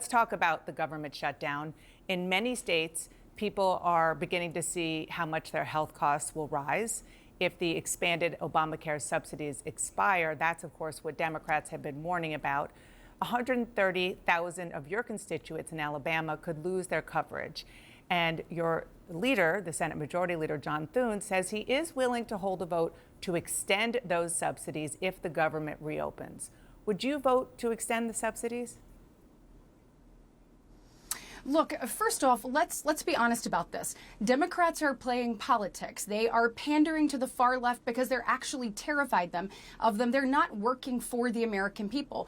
let's talk about the government shutdown. In many states, people are beginning to see how much their health costs will rise if the expanded Obamacare subsidies expire. That's, of course, what Democrats have been warning about. 130,000 of your constituents in Alabama could lose their coverage. And your leader, the Senate Majority Leader John Thune, says he is willing to hold a vote to extend those subsidies if the government reopens. Would you vote to extend the subsidies? Look, first off, let's be honest about this. Democrats are playing politics. They are pandering to the far left because they're actually terrified of them. They're not working for the American people.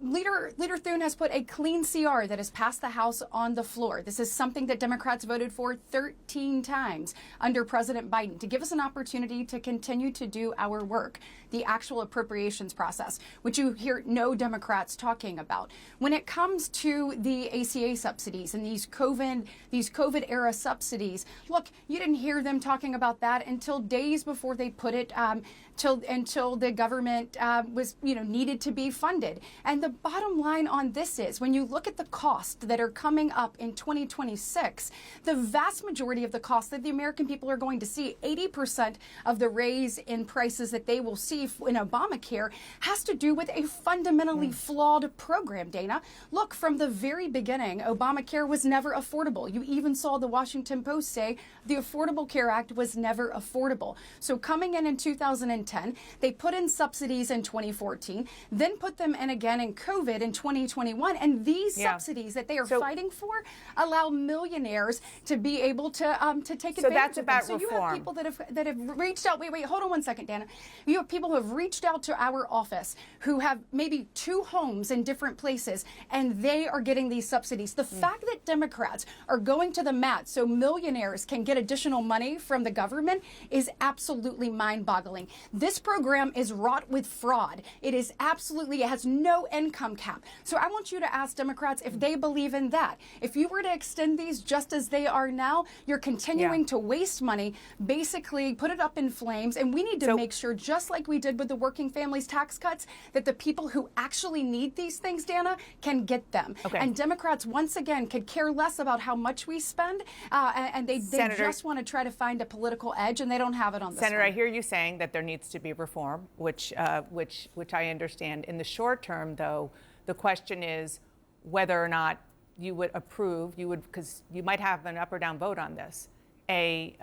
Leader Thune has put a clean CR that has passed the House on the floor. This is something that Democrats voted for 13 times under President Biden to give us an opportunity to continue to do our work, the actual appropriations process, which you hear no Democrats talking about. When it comes to the ACA subsidies and these COVID era subsidies, look, you didn't hear them talking about that until days before they put it until the government was needed to be funded. And the bottom line on this is, when you look at the costs that are coming up in 2026, the vast majority of the costs that the American people are going to see, 80% of the raise in prices that they will see in Obamacare, has to do with a fundamentally flawed program, Dana. Look, from the very beginning, Obamacare was never affordable. You even saw the Washington Post say the Affordable Care Act was never affordable. So coming in 2010, they put in subsidies in 2014, then put them in again in COVID in 2021. And these subsidies that they are fighting for allow millionaires to be able to take advantage so that's of about them. So reform. You have people that have reached out. Wait, hold on one second, Dana. You have people who have reached out to our office who have maybe 2 homes in different places, and they are getting these subsidies. The fact that Democrats are going to the mat so millionaires can get additional money from the government is absolutely mind-boggling. This program is wrought with fraud. It has no income cap. So I want you to ask Democrats if they believe in that. If you were to extend these just as they are now, you're continuing to waste money, basically put it up in flames. And we need to make sure, just like we did with the working families tax cuts, that the people who actually need these things, Dana, can get them. And Democrats, once again, could care less about how much we spend, and they just want to try to find a political edge, and they don't have it on this Senator, one. I hear you saying that there needs to be reform, which I understand. In the short term, though, the question is whether or not you would approve, because you might have an up or down vote on this, a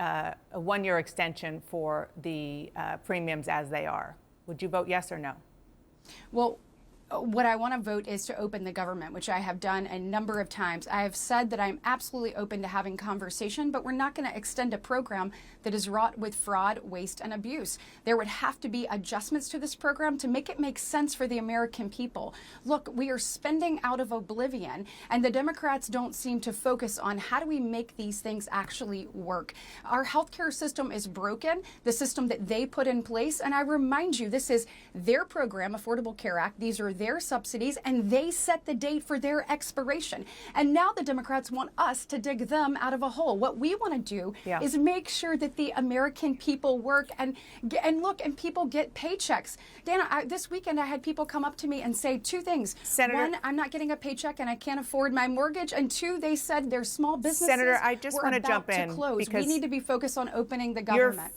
1-year extension for the premiums as they are. Would you vote yes or no? Well, what I want to vote is to open the government, which I have done a number of times. I have said that I'm absolutely open to having conversation, but we're not going to extend a program that is wrought with fraud, waste, and abuse. There would have to be adjustments to this program to make it make sense for the American people. Look, we are spending out of oblivion, and the Democrats don't seem to focus on how do we make these things actually work. Our healthcare system is broken, the system that they put in place, and I remind you, this is their program, Affordable Care Act. These are their subsidies, and they set the date for their expiration. And now the Democrats want us to dig them out of a hole. What we want to do is make sure that the American people work and people get paychecks. Dana, this weekend I had people come up to me and say 2 things. Senator, 1, I'm not getting a paycheck and I can't afford my mortgage. And 2, they said their small businesses Senator, I just want to jump in because we need to be focused on opening the Your government.